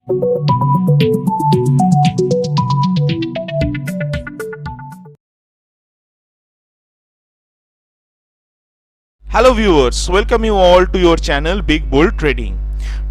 Hello viewers, welcome you all to your channel Big Bull Trading.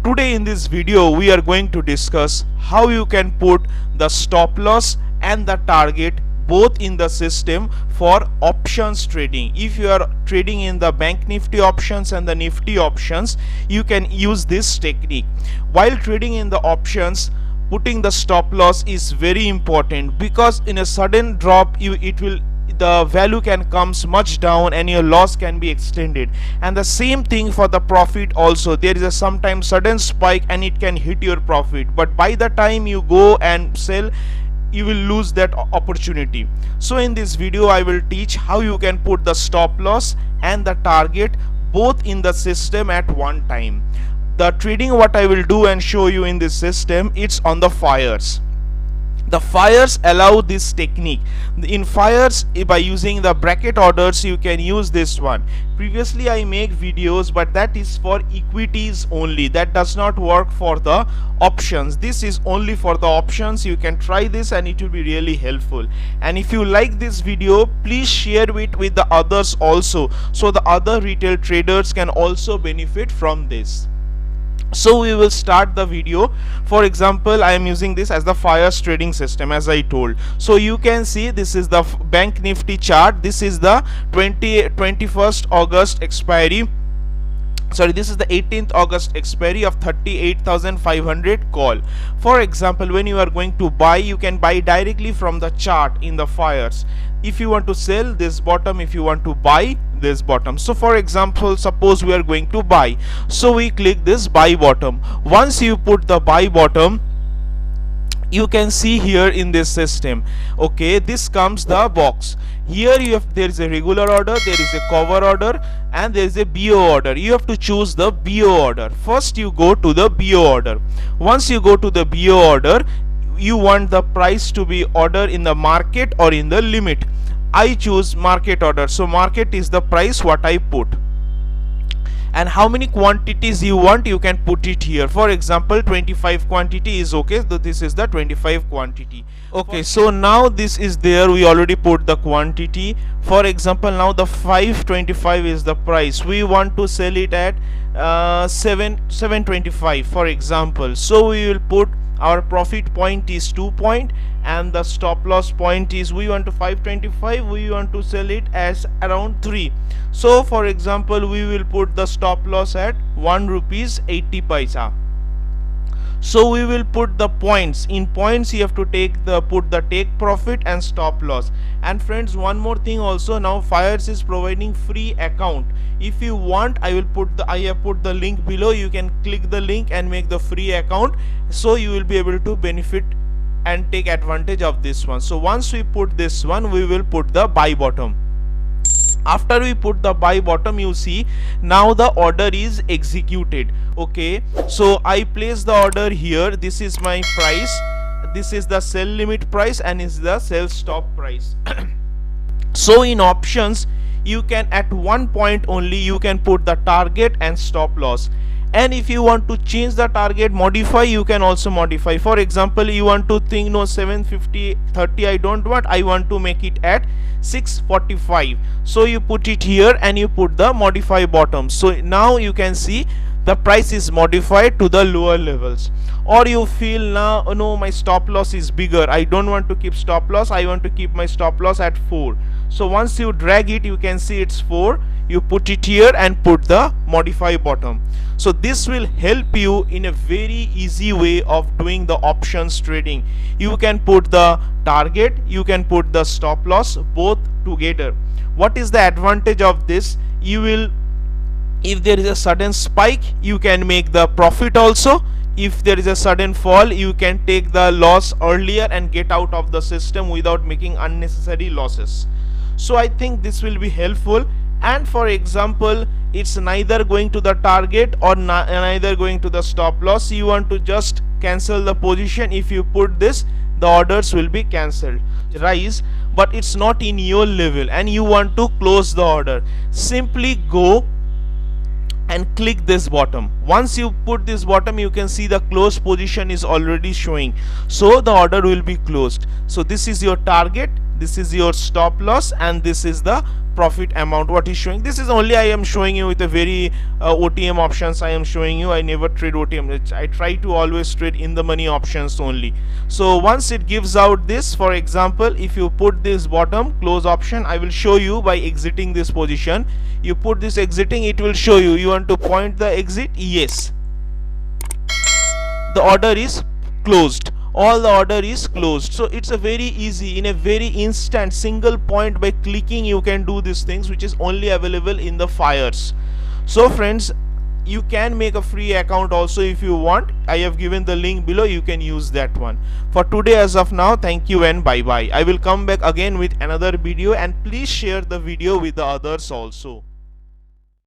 Today in this video we are going to discuss how you can put the stop loss and the target both in the system for options trading. If you are trading in the Bank Nifty options and the Nifty options, you can use this technique. While trading in the options, putting the stop loss is very important, because in a sudden drop the value can comes much down and your loss can be extended. And the same thing for the profit also. There is a sometimes sudden spike and it can hit your profit, but by the time you go and sell, you will lose that opportunity. So in this video I will teach how you can put the stop loss and the target both in the system at one time. The trading what I will do and show you in this system, it's on the fires. The fires allow this technique. In fires, by using the bracket orders, you can use this one. Previously I make videos, but that is for equities only. That does not work for the options. This is only for the options. You can try this and it will be really helpful. And if you like this video, please share it with the others also, so the other retail traders can also benefit from this. So we will start the video. For example, I am using this as the fires trading system, as I told. So you can see this is the Bank Nifty chart. This is the 21st August expiry. Sorry, this is the 18th August expiry of 38,500 call. For example, when you are going to buy, you can buy directly from the chart in the fires. If you want to sell, this bottom. If you want to buy, this bottom. So for example, suppose we are going to buy, so we click this buy bottom. Once you put the buy bottom, you can see here in this system, okay, this comes the box. Here you have, there is a regular order, there is a cover order, and there is a BO order. You have to choose the BO order. First you go to the BO order. Once you go to the BO order, you want the price to be order in the market or in the limit. I choose market order, so market is the price what I put. And how many quantities you want, you can put it here. For example, 25 quantity is okay, so this is the 25 quantity. Okay, so now this is there, we already put the quantity. For example, now the 525 is the price. We want to sell it at 725 for example. So we will put our profit point is 2 point and the stop loss point is, we want to 525, we want to sell it as around 3. So for example, we will put the stop loss at 1 rupees 80 paisa. So we will put the points. In points you have to put the take profit and stop loss. And friends, one more thing also, now fires is providing free account. If you want, I have put the link below. You can click the link and make the free account, so you will be able to benefit and take advantage of this one. So once we put this one, we will put the buy bottom. After we put the buy bottom, you see now the order is executed. Okay, so I place the order here. This is my price, this is the sell limit price, and is the sell stop price. So in options, you can at one point only you can put the target and stop loss. And if you want to change the target, modify, you can also modify. For example, you want to think, no, 750.30 I don't want, I want to make it at 645. So you put it here and you put the modify bottom. So now you can see the price is modified to the lower levels. Or you feel, now no, my stop loss is bigger, I don't want to keep stop loss, I want to keep my stop loss at 4. So once you drag it, you can see it's 4. You put it here and put the modify bottom. So this will help you in a very easy way of doing the options trading. You can put the target, you can put the stop loss both together. What is the advantage of this? You will, if there is a sudden spike, you can make the profit also. If there is a sudden fall, you can take the loss earlier and get out of the system without making unnecessary losses. So I think this will be helpful. And for example, it's neither going to the target or neither going to the stop loss. You want to just cancel the position. If you put this, the orders will be cancelled. Rise, but it's not in your level and you want to close the order. Simply go and click this bottom. Once you put this bottom, you can see the close position is already showing, so the order will be closed. So this is your target, this is your stop loss, and this is the profit amount what is showing. This is only I am showing you with a very OTM options. I am showing you, I never trade OTM. I try to always trade in the money options only. So once it gives out this, for example, if you put this bottom close option, I will show you by exiting this position. You put this exiting, it will show you. You want to point the exit, yes, the order is closed, all the order is closed. So it's a very easy, in a very instant single point, by clicking you can do these things, which is only available in the FIRES. So friends, you can make a free account also if you want. I have given the link below, you can use that one. For today, as of now, thank you and bye bye. I will come back again with another video, and please share the video with the others also.